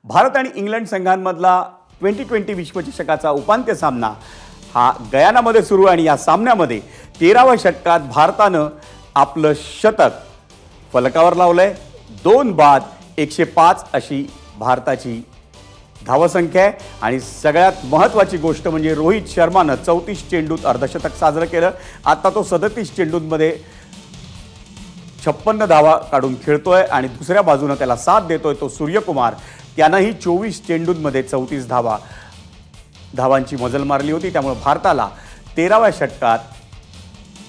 भारत आणि इंग्लंड संघांमधला 2020 विश्वचषकाचा उपांत्य सामना हा गयानामध्ये सुरू आहे आणि या सामन्यामध्ये 13व्या षटकात भारतानं आपलं शतक फलकावर लावलंय। 2 बाद 105 अशी भारताची धावसंख्या आहे आणि सगळ्यात महत्त्वाची गोष्ट म्हणजे रोहित शर्मानं 34 चेंडूत अर्धशतक साजरं केलं। आता तो 37 चेंडूंमध्ये 56 धावा काढून खेळतोय आणि दुसऱ्या बाजूने त्याला साथ देतोय तो सूर्यकुमार। त्यानंही 24 चेंडूंमध्ये 34 धावांची मजल मारली होती। त्यामुळे भारताला 13व्या षटकात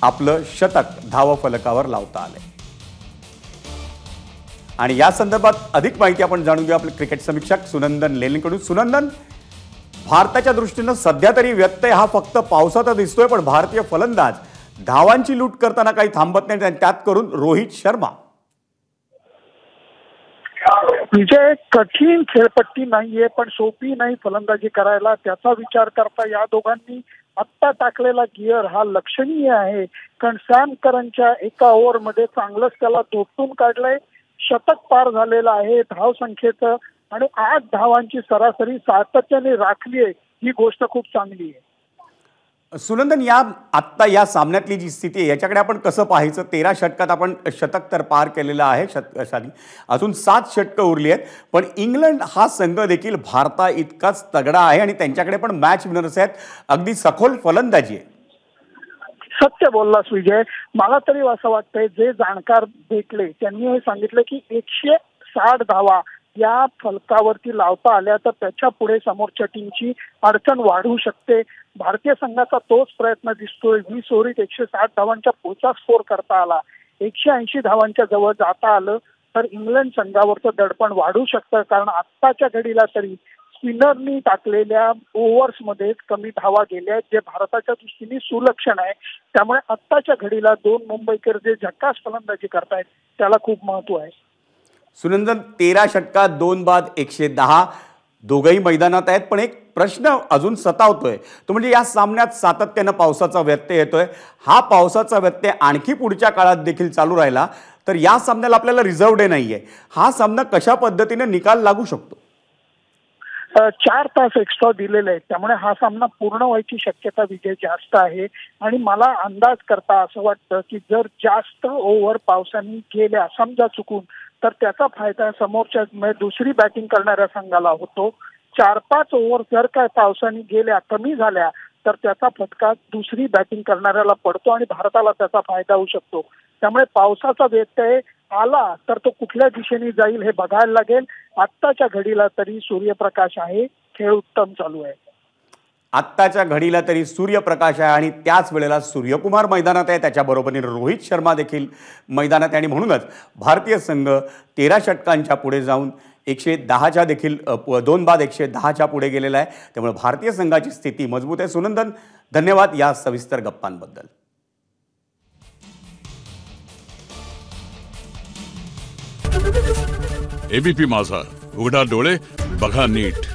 आपलं शतक धावफलकावर लावता आले। आणि या संदर्भात अधिक माहिती आपण जाणून घेऊ आपले क्रिकेट समीक्षक सुनंदन लेलेंकडून। सुनंदन, भारताच्या दृष्टीने सध्या तरी व्यत्यय हा फक्त पावसाचा दिसतोय, पण भारतीय फलंदाज धावांची लूट करताना काही थांबत नाही, त्यात करून रोहित शर्मा। विजय, कठीण खेळपट्टी नाहीये पण सोपी नाही फलंदाजी करायला। त्याचा विचार करता या दोघांनी आत्ता टाकलेला गिअर हा लक्षणीय आहे, कारण सॅम करनच्या एका ओव्हरमध्ये चांगलंच त्याला धोपटून काढलंय। शतक पार झालेलं आहे धावसंख्येचं आणि 8 धावांची सरासरी सातत्याने राखली आहे, ही गोष्ट खूप चांगली आहे। सुनंदन, आत्ता या सामन्यातली जी स्थिती आहे याच्याकडे आपण कसं पाहायचं? 13 षटकात आपण शतक तर पार केलेलं आहे, शतकासाठी अजून 7 षटकं उरली आहेत, पण इंग्लंड हा संघ देखील भारता इतकाच तगडा आहे आणि त्यांच्याकडे पण मॅच विनर्स आहेत, अगदी सखोल फलंदाजी आहे। सत्य बोललास विजय, मला तरी असं वाटतंय जे जाणकार भेटले त्यांनी हे सांगितलं की 160 धावा या फलकावरती लावता आल्या तर त्याच्या पुढे समोरच्या टीमची अडचण वाढू शकते। भारतीय संघाचा तोच प्रयत्न दिसतोय। 20 ओव्हरीत 160 धावांच्या पुढचा स्कोर करता आला, 180 धावांच्या जवळ जाता आलं तर इंग्लंड संघावरचं दडपण वाढू शकतं, कारण आत्ताच्या घडीला तरी स्पिनरनी टाकलेल्या ओव्हर्समध्ये कमी धावा गेल्या आहेत, जे भारताच्या दृष्टीने सुलक्षण आहे। त्यामुळे आत्ताच्या घडीला 2 मुंबईकर जे झकास फलंदाजी करतायत त्याला खूप महत्त्व आहे। सुनंदन, 13 षटकात 2 बाद 110 दोघंही मैदानात आहेत, पण एक प्रश्न अजून सतावतोय तो म्हणजे या सामन्यात सातत्यानं पावसाचा व्यत्यय येतोय। हा पावसाचा व्यत्यय आणखी पुढच्या काळात देखील चालू राहिला तर या सामन्याला आपल्याला रिझर्व्ह डे नाहीये, हा सामना कशा पद्धतीने निकाल लागू शकतो? 4 तास एक्स्ट्रा दिलेले आहेत, त्यामुळे हा सामना पूर्ण व्हायची शक्यता विजय जास्त आहे। आणि मला अंदाज करता असं वाटतं की जर जास्त ओव्हर पावसाने गेल्या समजा चुकून तर त्याचा फायदा समोरच्या दुसरी बॅटिंग करणाऱ्या संघाला होतो। 4-5 ओव्हर जर काय पावसाने गेल्या कमी झाल्या तर त्याचा फटका दुसरी बॅटिंग करणाऱ्याला पडतो आणि भारताला त्याचा फायदा होऊ शकतो। त्यामुळे पावसाचा व्यत्यय आला तर तो कुठल्या दिशेने जाईल हे बघायला लागेल। आत्ताच्या घडीला तरी सूर्यप्रकाश आहे, खेळ उत्तम चालू आहे। आत्ताच्या घडीला तरी सूर्यप्रकाश आहे आणि त्याच वेळेला सूर्यकुमार मैदानात आहे, त्याच्याबरोबरीने रोहित शर्मा देखील मैदानात आहे आणि म्हणूनच भारतीय संघ 13 षटकांच्या पुढे जाऊन 110च्या देखील 2 बाद 110च्या पुढे गेलेला आहे। त्यामुळे भारतीय संघाची स्थिती मजबूत आहे। सुनंदन, धन्यवाद या सविस्तर गप्पांबद्दल। एबीपी माझा, उघडा डोळे बघा नीट।